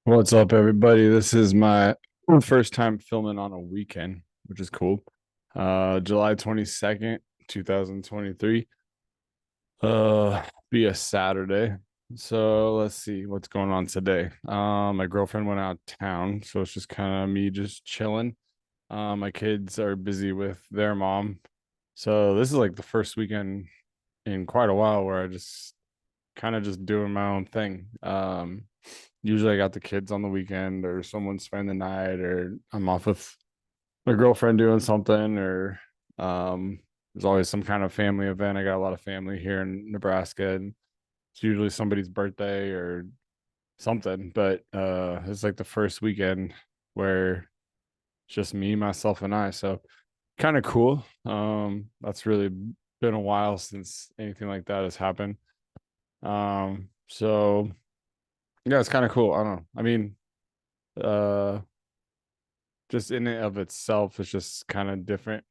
What's up, everybody? This is my first time filming on a weekend, which is cool. July 22nd, 2023. Uh, be a Saturday. So let's see what's going on today. My girlfriend went out of town, so it's just kind of me just chilling. My kids are busy with their mom. So this is like the first weekend in quite a while where I just kind of just doing my own thing. Usually I got the kids on the weekend or someone spend the night or I'm off with my girlfriend doing something or there's always some kind of family event. I got a lot of family here in Nebraska and it's usually somebody's birthday or something, but it's like the first weekend where it's just me, myself and I. So kind of cool. That's really been a while since anything like that has happened. So yeah, it's kind of cool. I don't know. I mean, uh, just in and of itself, it's just kind of different.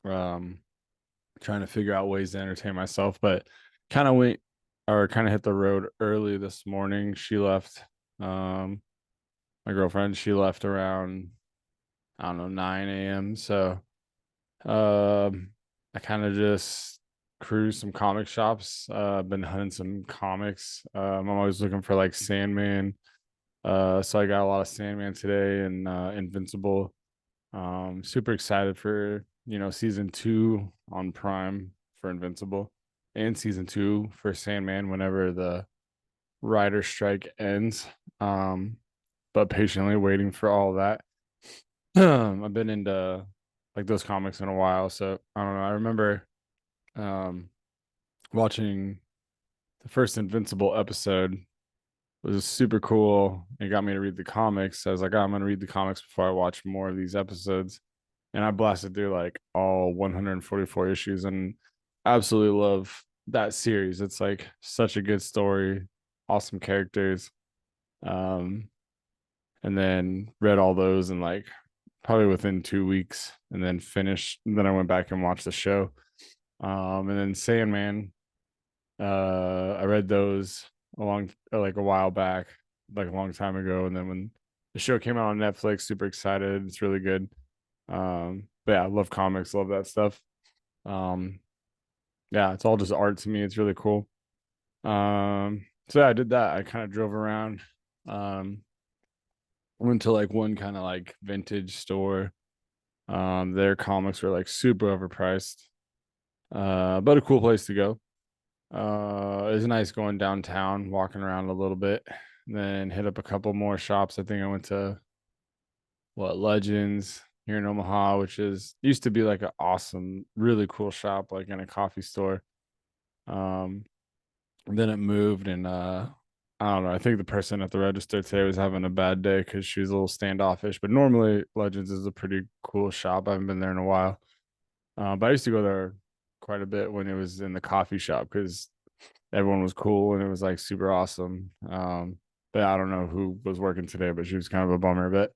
Um, Trying to figure out ways to entertain myself, but kind of went or kind of hit the road early this morning. She left, um, my girlfriend, she left around, I don't know, 9 a.m. So, I kind of just cruised some comic shops. Been hunting some comics. I'm always looking for like Sandman. So I got a lot of Sandman today and Invincible. Super excited for season two on Prime for Invincible and season two for Sandman whenever the writer strike ends. Um, but patiently waiting for all that. I've been into like those comics in a while, so I don't know. I remember um watching the first Invincible episode. It was super cool. It got me to read the comics. I was like, oh, I'm gonna read the comics before I watch more of these episodes. And I blasted through like all 144 issues and absolutely love that series. It's like such a good story, awesome characters. Um, and then read all those in like probably within 2 weeks and then finished. And then I went back and watched the show. And then Sandman, I read those like a while back, like a long time ago. And then when the show came out on Netflix, super excited. It's really good. But yeah, I love comics, love that stuff. Um, yeah, it's all just art to me. It's really cool. So yeah, I did that. I kind of drove around. Um, Went to like one kind of like vintage store. Their comics were like super overpriced. But a cool place to go. It was nice going downtown, walking around a little bit, then hit up a couple more shops. I think I went to Legends here in Omaha, which is used to be like an awesome, really cool shop, like in a coffee store. Um, then it moved and I don't know. I think the person at the register today was having a bad day because she was a little standoffish. But normally Legends is a pretty cool shop. I haven't been there in a while. But I used to go there quite a bit when it was in the coffee shop because everyone was cool and it was like super awesome. But I don't know who was working today, but she was kind of a bummer. But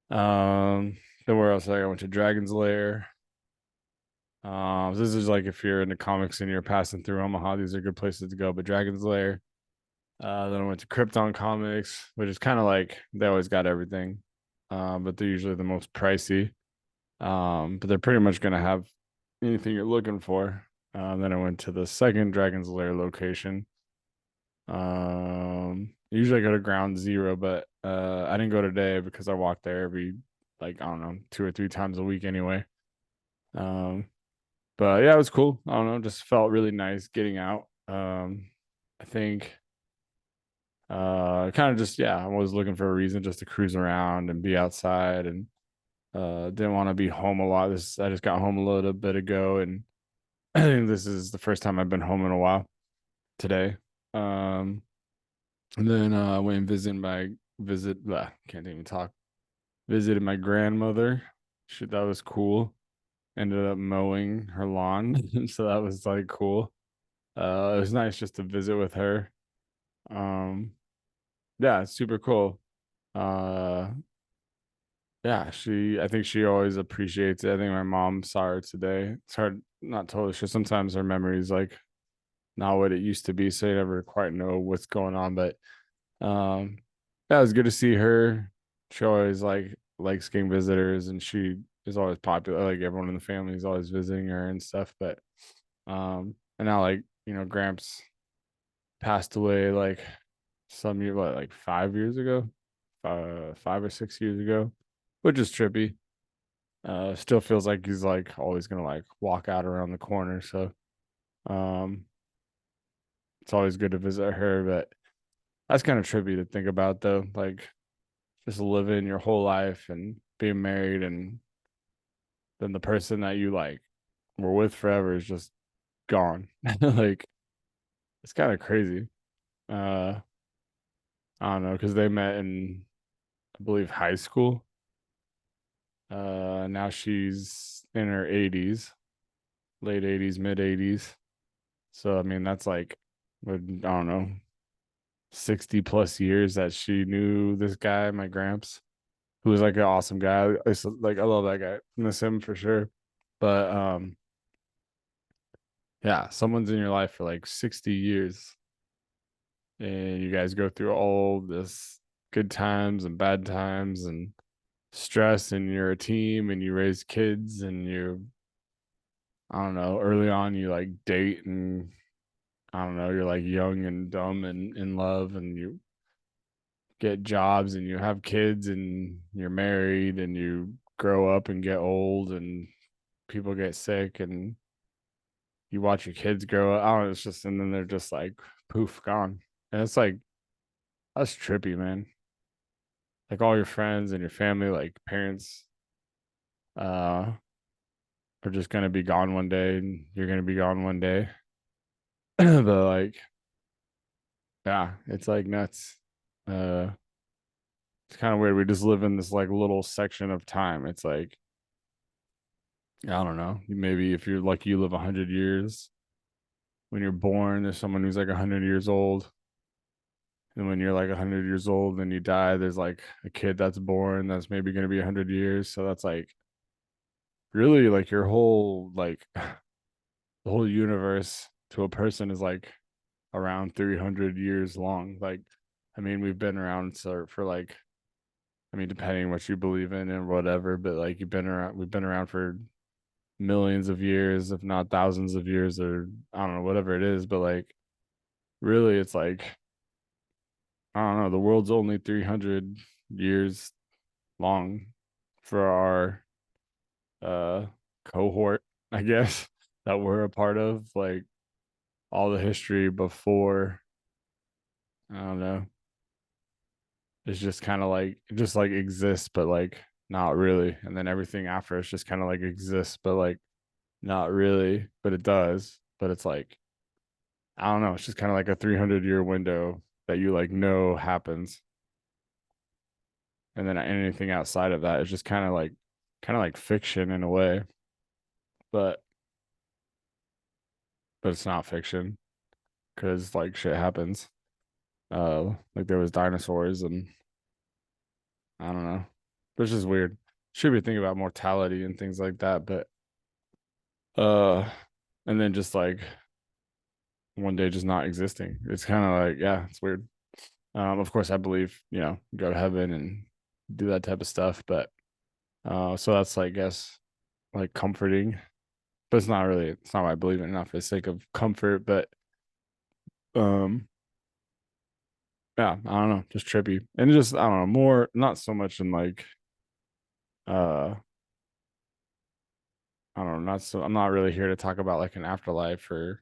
then where else? Like I went to Dragon's Lair. This is like if you're into comics and you're passing through Omaha, these are good places to go. But Dragon's Lair. Then I went to Krypton Comics, which is kind of like they always got everything, but they're usually the most pricey. But they're pretty much gonna have anything you're looking for. Then I went to the second Dragon's Lair location. Usually I go to Ground Zero, but I didn't go today because I walk there every like I don't know 2 or 3 times a week anyway. Um, but yeah, it was cool. I don't know, just felt really nice getting out. I think kind of just yeah, I was looking for a reason just to cruise around and be outside and didn't want to be home a lot. This I just got home a little bit ago and I think this is the first time I've been home in a while today. Um and then I went and can't even talk. Visited my grandmother. Shit, that was cool. Ended up mowing her lawn. So that was like cool. It was nice just to visit with her. Um yeah, it's super cool. Uh Yeah, I think she always appreciates it. I think my mom saw her today. It's hard, not totally sure. Sometimes her memory is like not what it used to be, so you never quite know what's going on. But um, Yeah, it was good to see her. She always like likes getting visitors, and she is always popular. Like everyone in the family is always visiting her and stuff. But and now like Gramps passed away like some year, what, like 5 years ago, 5 or 6 years ago, which is trippy. Still feels like he's like always gonna like walk out around the corner. So um, it's always good to visit her, but that's kind of trippy to think about though. Like just living your whole life and being married, and then the person that you like were with forever is just gone. Like it's kind of crazy. Uh, I don't know because they met in, I believe, high school. Now she's in her 80s, late 80s, mid 80s. So I mean that's like, I don't know, 60 plus years that she knew this guy, my gramps, who was like an awesome guy. Like I love that guy. Miss him for sure. But yeah, someone's in your life for like 60 years, and you guys go through all this good times and bad times and stress, and you're a team and you raise kids, and I don't know, early on you like date, and I don't know, you're like young and dumb and in love, and you get jobs and you have kids and you're married and you grow up and get old and people get sick and you watch your kids grow up. I don't know, it's just, and then they're just like poof, gone. And it's like, that's trippy, man. Like all your friends and your family, like parents, uh, are just gonna be gone one day and you're gonna be gone one day. But like, yeah, it's like nuts. Uh, it's kind of weird. We just live in this like little section of time. It's like, I don't know. Maybe if you're lucky, you live 100 years. When you're born, there's someone who's like 100 years old. And when you're like 100 years old and you die, there's like a kid that's born that's maybe going to be 100 years. So that's like really like your whole like the whole universe to a person is like around 300 years long. Like, I mean, we've been around for like, I mean, depending what you believe in and whatever, but like we've been around for millions of years, if not thousands of years, or I don't know, whatever it is. But like, really, it's like, I don't know, the world's only 300 years long for our uh cohort, I guess, that we're a part of. Like all the history before, I don't know, it's just kind of like it just like exists, but like not really. And then everything after it's just kind of like exists, but like not really, but it does. But it's like, I don't know, it's just kind of like a 300-year window that you like know happens. And then anything outside of that is just kind of like fiction in a way, but it's not fiction because like shit happens. Like there was dinosaurs and I don't know. It's just weird. Should be thinking about mortality and things like that, but uh and then just like one day just not existing. It's kind of like, yeah, it's weird. Of course I believe, go to heaven and do that type of stuff, but so that's like, I guess, like comforting, but it's not what I believe in, not for the sake of comfort, but um yeah, I don't know, just trippy. And just, I don't know, more, not so much in like uh I don't know, not so, I'm not really here to talk about like an afterlife or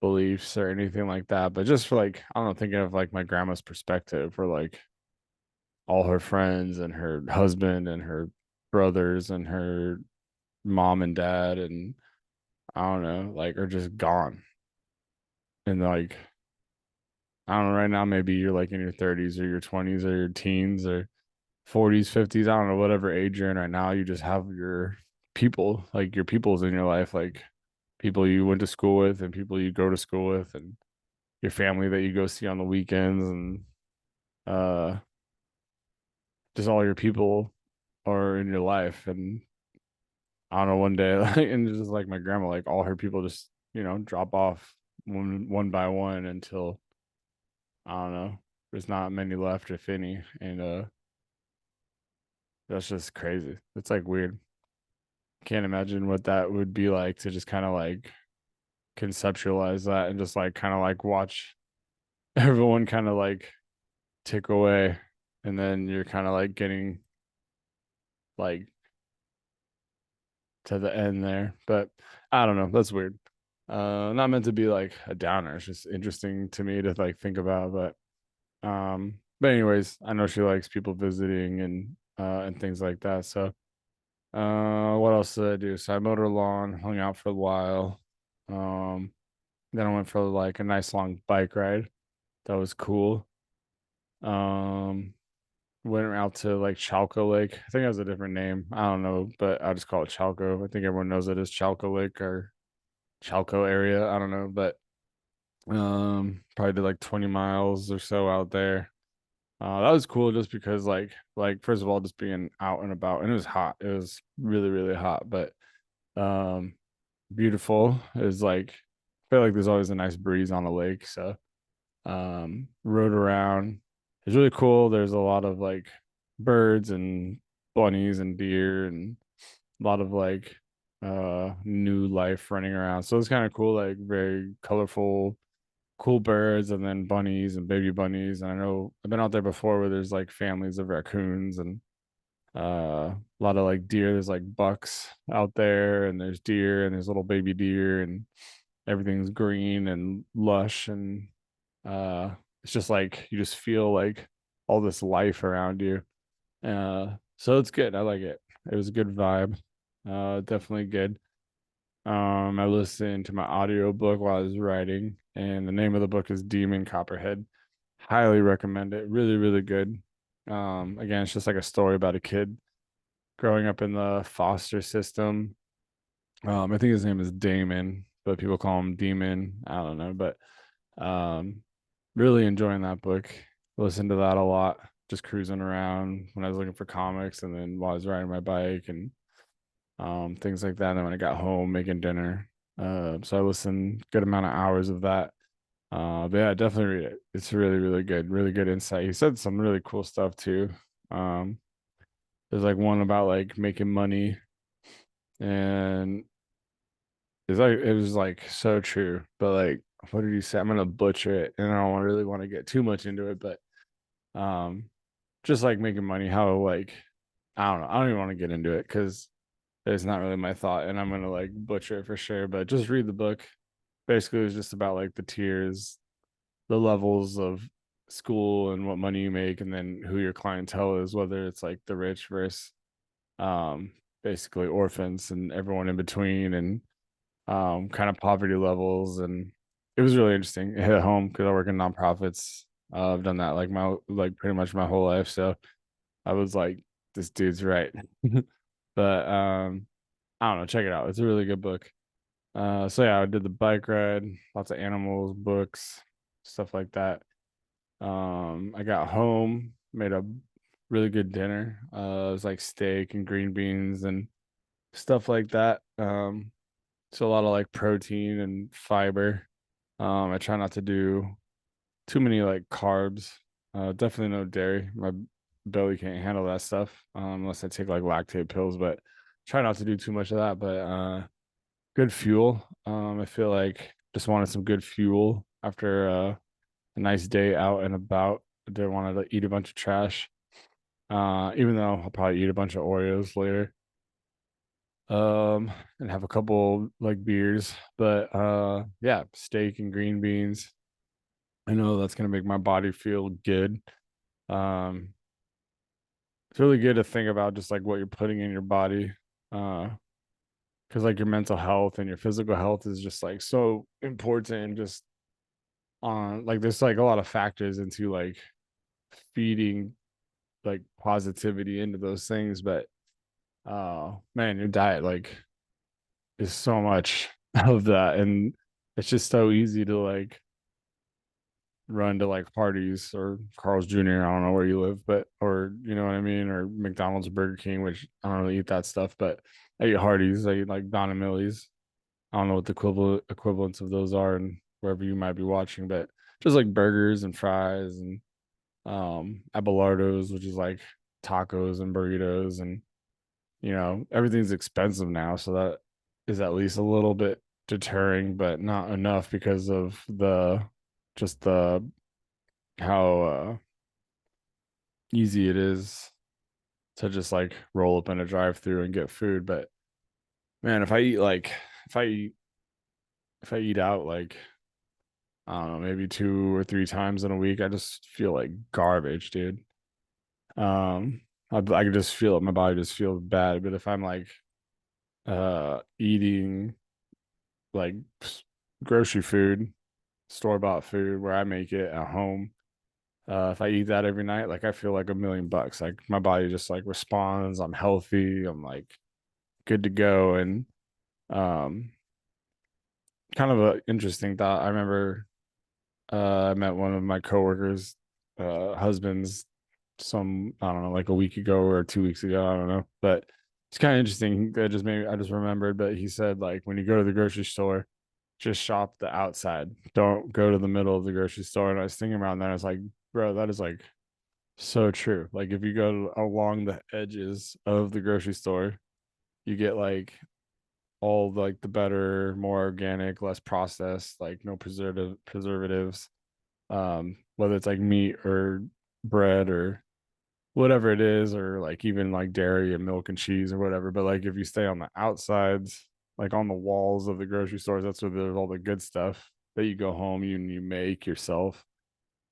beliefs or anything like that, but just for like, I don't know, thinking of like my grandma's perspective, for like all her friends and her husband and her brothers and her mom and dad, and I don't know, like are just gone. And like, I don't know, right now maybe you're like in your 30s or your 20s or your teens or 40s, 50s, I don't know, whatever age you're in right now, you just have your people, like your peoples in your life, like people you went to school with and people you go to school with and your family that you go see on the weekends, and uh just all your people are in your life. And I don't know, one day like, and just like my grandma, like all her people just, drop off one by one until, I don't know. There's not many left, if any, and that's just crazy. It's like weird. Can't imagine what that would be like to just kind of like conceptualize that and just like kind of like watch everyone kind of like tick away, and then you're kind of like getting like to the end there. But I don't know. That's weird. Not meant to be like a downer. It's just interesting to me to like think about. But anyways, I know she likes people visiting and things like that. So what else did I do? So I mowed her lawn, hung out for a while. Um, then I went for like a nice long bike ride. That was cool. Um, went out to like Chalco Lake. I think it has a different name. I don't know, but I just call it Chalco. I think everyone knows it as Chalco Lake or Chalco area. I don't know, but probably did like 20 miles or so out there. That was cool just because like first of all just being out and about, and it was hot. It was really really hot, but um beautiful. It was like I feel like there's always a nice breeze on the lake, so rode around. It's really cool. There's a lot of like birds and bunnies and deer and a lot of like new life running around. So it's kind of cool, like very colorful, cool birds and then bunnies and baby bunnies. And I know I've been out there before where there's like families of raccoons and a lot of like deer. There's like bucks out there and there's deer and there's little baby deer and everything's green and lush and uh it's just like you just feel like all this life around you. So it's good. I like it. It was a good vibe. Definitely good. I listened to my audiobook while I was writing, and the name of the book is Demon Copperhead. Highly recommend it. Really, really good. Again, it's just like a story about a kid growing up in the foster system. I think his name is Damon, but people call him Demon. I don't know, but um, really enjoying that book. Listened to that a lot, just cruising around when I was looking for comics, and then while I was riding my bike and things like that. And then when I got home making dinner, so I listened good amount of hours of that. But yeah, definitely read it. It's really really good, really good insight. He said some really cool stuff too. Um, there's like one about like making money, and it was like so true. But like, what did he say? I'm gonna butcher it, and I don't really want to get too much into it, but um, just like making money, how like I don't know, I don't even want to get into it because it's not really my thought, and I'm gonna like butcher it for sure. But just read the book. Basically, it was just about like the tiers, the levels of school and what money you make, and then who your clientele is, whether it's like the rich versus um basically orphans and everyone in between, and kind of poverty levels. And it was really interesting. It hit home because I work in nonprofits. I've done that like pretty much my whole life, so I was like, this dude's right. But I don't know, check it out. It's a really good book. So yeah, I did the bike ride, lots of animals, books, stuff like that. I got home, made a really good dinner. It was like steak and green beans and stuff like that. So a lot of like protein and fiber. I try not to do too many like carbs. Definitely no dairy. My belly can't handle that stuff unless I take like lactate pills. But try not to do too much of that. But good fuel. I feel like just wanted some good fuel after a nice day out and about. I didn't want to eat a bunch of trash. Even though I'll probably eat a bunch of Oreos later. And have a couple like beers. But yeah, steak and green beans. I know that's gonna make my body feel good. Um, it's really good to think about just like what you're putting in your body. Because like your mental health and your physical health is just like so important. Just on like there's like a lot of factors into like feeding like positivity into those things, but man, your diet like is so much of that, and it's just so easy to like run to like parties or Carl's Jr. I don't know where you live, but or you know what I mean, or McDonald's, Burger King, which I don't really eat that stuff, but I eat Hardee's, I eat like Don and Millie's. I don't know what the equivalents of those are and wherever you might be watching, but just like burgers and fries and Abelardo's, which is like tacos and burritos, and everything's expensive now, so that is at least a little bit deterring, but not enough because of the just the how easy it is to just like roll up in a drive through and get food. But man, if I eat if I eat out like I don't know, maybe 2 or 3 times in a week, I just feel like garbage, dude. I can just feel it. My body just feels bad. But if I'm like eating like grocery food, store bought food where I make it at home, if I eat that every night, like I feel like $1 million. Like my body just like responds. I'm healthy. I'm like good to go. And um, kind of an interesting thought. I remember I met one of my coworkers, husbands, some I don't know, like a week ago or 2 weeks ago. I don't know, but it's kind of interesting. I just remembered, but he said like when you go to the grocery store, just shop the outside. Don't go to the middle of the grocery store. And I was thinking around that, I was like, bro, that is like so true. Like if you go along the edges of the grocery store, you get like all like the better, more organic, less processed, like no preservatives. Whether it's like meat or bread or whatever it is, or like even like dairy and milk and cheese or whatever. But like if you stay on the outsides, like on the walls of the grocery stores, that's where there's all the good stuff that you go home you make yourself.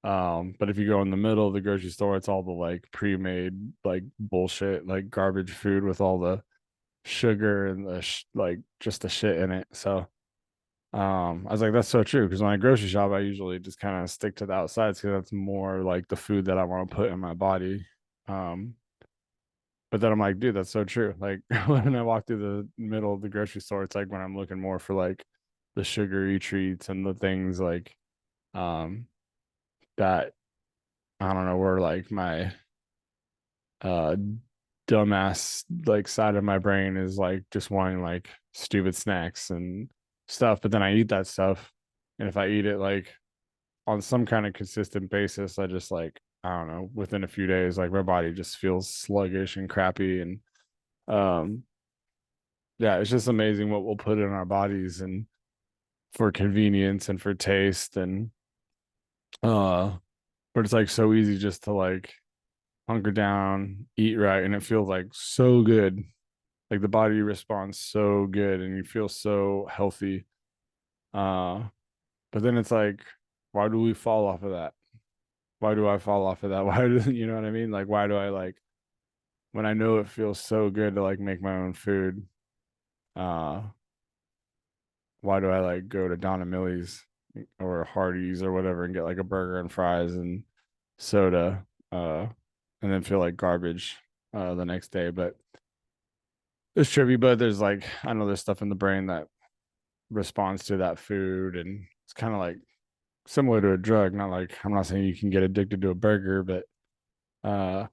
But if you go in the middle of the grocery store, it's all the like pre-made like bullshit, like garbage food with all the sugar and the like just the shit in it. So I was like, that's so true. Because when I grocery shop, I usually just kind of stick to the outsides because that's more like the food that I want to put in my body. Um, but then I'm like, dude, that's so true. Like when I walk through the middle of the grocery store, it's like when I'm looking more for like the sugary treats and the things like um that I don't know where like my uh dumbass like side of my brain is like just wanting like stupid snacks and stuff. But then I eat that stuff. And if I eat it like on some kind of consistent basis, I just like I don't know, within a few days, like my body just feels sluggish and crappy. And um yeah, it's just amazing what we'll put in our bodies and for convenience and for taste and uh but it's like so easy just to like hunker down, eat right, and it feels like so good. Like the body responds so good and you feel so healthy. Uh but then it's like, why do we fall off of that? Why do I fall off of that? Why do you know what I mean? Like why do I like when I know it feels so good to like make my own food, uh why do I like go to Donna Millie's or Hardee's or whatever and get like a burger and fries and soda, and then feel like garbage the next day? But it's trippy, but there's like I know there's stuff in the brain that responds to that food, and it's kind of like similar to a drug. Not like I'm not saying you can get addicted to a burger, but uh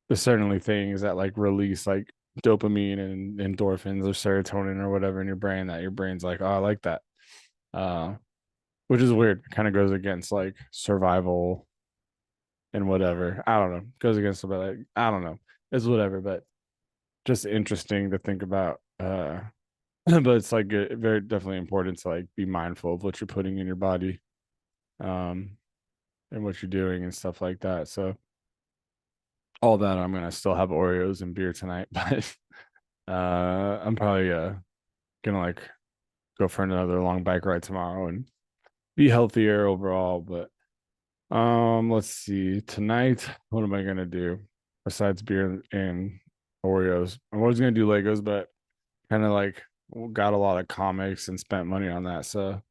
there's certainly things that like release like dopamine and endorphins or serotonin or whatever in your brain that your brain's like, oh, I like that. Uh, which is weird. Kind of goes against like survival and whatever. I don't know. Goes against but like I don't know. It's whatever, but just interesting to think about. But it's like very definitely important to like be mindful of what you're putting in your body, um, and what you're doing and stuff like that. So all that I'm gonna still have Oreos and beer tonight, but I'm probably gonna like go for another long bike ride tomorrow and be healthier overall. But let's see. Tonight, what am I gonna do besides beer and Oreos? I was gonna do Legos, but kind of like got a lot of comics and spent money on that. So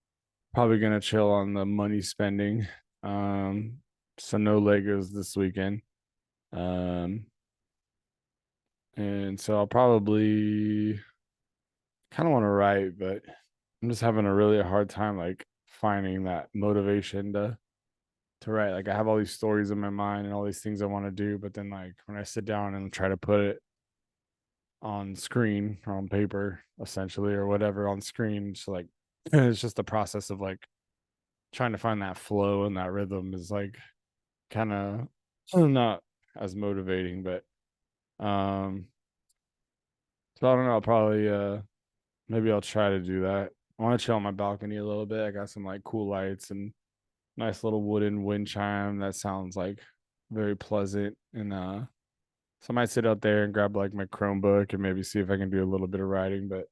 probably gonna chill on the money spending. Um, so no Legos this weekend. Um, and so I'll probably kind of want to write, but I'm just having a really hard time like finding that motivation to write. Like I have all these stories in my mind and all these things I want to do, but then like when I sit down and try to put it on screen or on paper, essentially, or whatever on screen, it's like it's just the process of like trying to find that flow and that rhythm is like kind of not as motivating, but um, so I don't know. I'll probably maybe I'll try to do that. I want to chill on my balcony a little bit. I got some like cool lights and nice little wooden wind chime that sounds like very pleasant. And so I might sit out there and grab like my Chromebook and maybe see if I can do a little bit of writing. But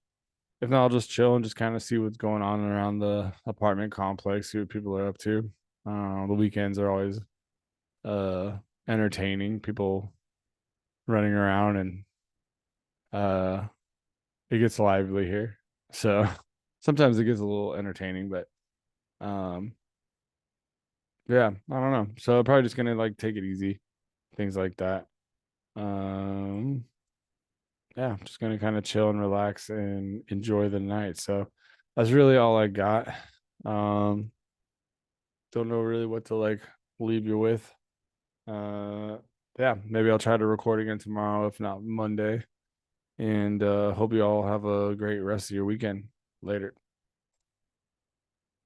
if not, I'll just chill and just kind of see what's going on around the apartment complex, see what people are up to. The weekends are always uh entertaining. People running around and uh it gets lively here. So sometimes it gets a little entertaining, but um yeah, I don't know. So probably just gonna like take it easy, things like that. Um yeah, I'm just gonna kind of chill and relax and enjoy the night. So that's really all I got. Um don't know really what to like leave you with. Uh yeah, maybe I'll try to record again tomorrow, if not Monday. And hope you all have a great rest of your weekend. Later.